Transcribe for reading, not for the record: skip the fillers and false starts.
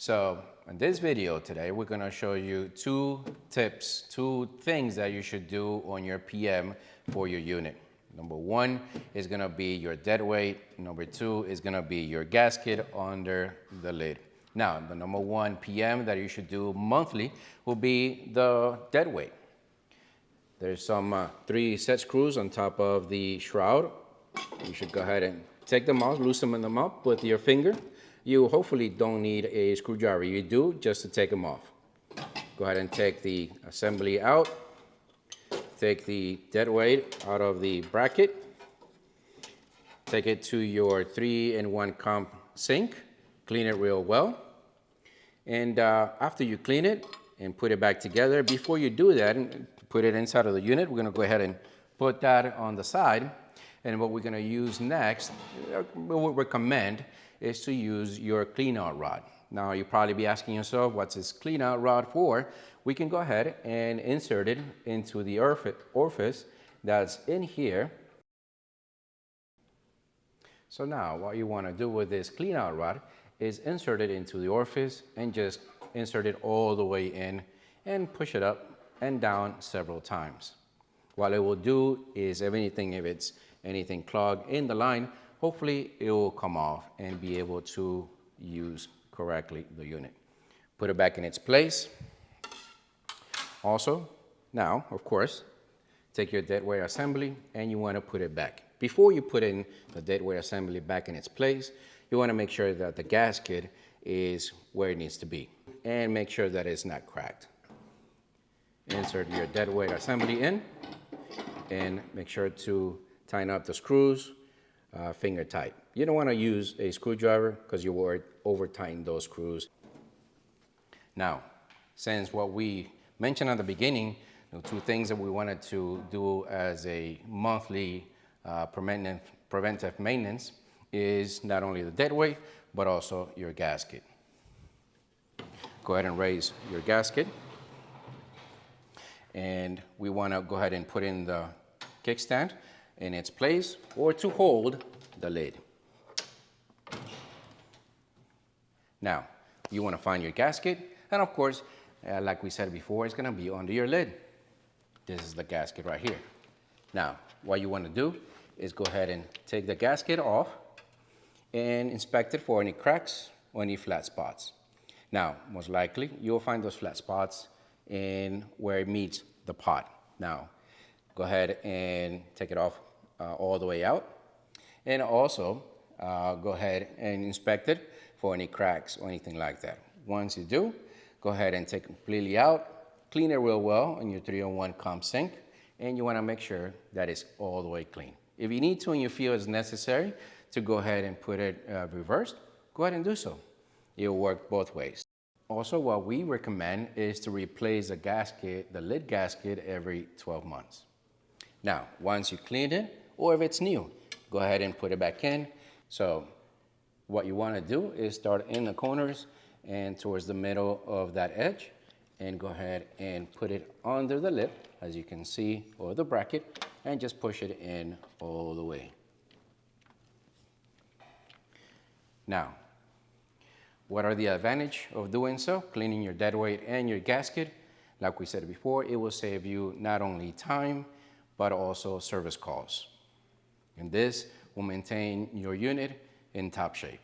So in this video today, we're gonna show you two tips, two things that you should do on your PM for your unit. Number one is gonna be your dead weight. Number two is gonna be your gasket under the lid. Now, the number one PM that you should do monthly will be the dead weight. There's some 3 set screws on top of the shroud. You should go ahead and take them off, loosen them up with your finger. You hopefully don't need a screwdriver. You do just to take them off. Go ahead and take the assembly out. Take the dead weight out of the bracket. Take it to your 3-in-1 comp sink. Clean it real well. And after you clean it and put it back together, before you do that and put it inside of the unit, we're gonna go ahead and put that on the side. And what we're gonna use next, what we recommend, is to use your clean out rod. Now you'll probably be asking yourself, what's this clean out rod for? We can go ahead and insert it into the orifice that's in here. So now what you wanna do with this clean out rod is insert it into the orifice and just insert it all the way in and push it up and down several times. What it will do is if it's anything clogged in the line, hopefully it will come off and be able to use correctly the unit. Put it back in its place. Also, now, of course, take your deadweight assembly and you want to put it back. Before you put in the deadweight assembly back in its place, you want to make sure that the gasket is where it needs to be and make sure that it's not cracked. Insert your deadweight assembly in and make sure to tighten up the screws finger tight. You don't want to use a screwdriver because you will over tighten those screws. Now, since what we mentioned at the beginning, the two things that we wanted to do as a monthly preventive maintenance is not only the dead weight, but also your gasket. Go ahead and raise your gasket. And we want to go ahead and put in the kickstand in its place or to hold the lid. Now, you want to find your gasket, and of course, like we said before, it's going to be under your lid. This is the gasket right here. Now, what you want to do is go ahead and take the gasket off and inspect it for any cracks or any flat spots. Now, most likely, you'll find those flat spots in where it meets the pot. Now, go ahead and take it off all the way out. And also, go ahead and inspect it for any cracks or anything like that. Once you do, go ahead and take it completely out, clean it real well in your 3-in-1 comp sink, and you want to make sure that it's all the way clean. If you need to and you feel it's necessary to go ahead and put it reversed, go ahead and do so. It'll work both ways. Also, what we recommend is to replace the gasket, the lid gasket, every 12 months. Now, once you clean it, or if it's new, go ahead and put it back in. So what you want to do is start in the corners and towards the middle of that edge and go ahead and put it under the lip, as you can see, or the bracket, and just push it in all the way. Now, what are the advantages of doing so? Cleaning your dead weight and your gasket. Like we said before, it will save you not only time, but also service calls. And this will maintain your unit in top shape.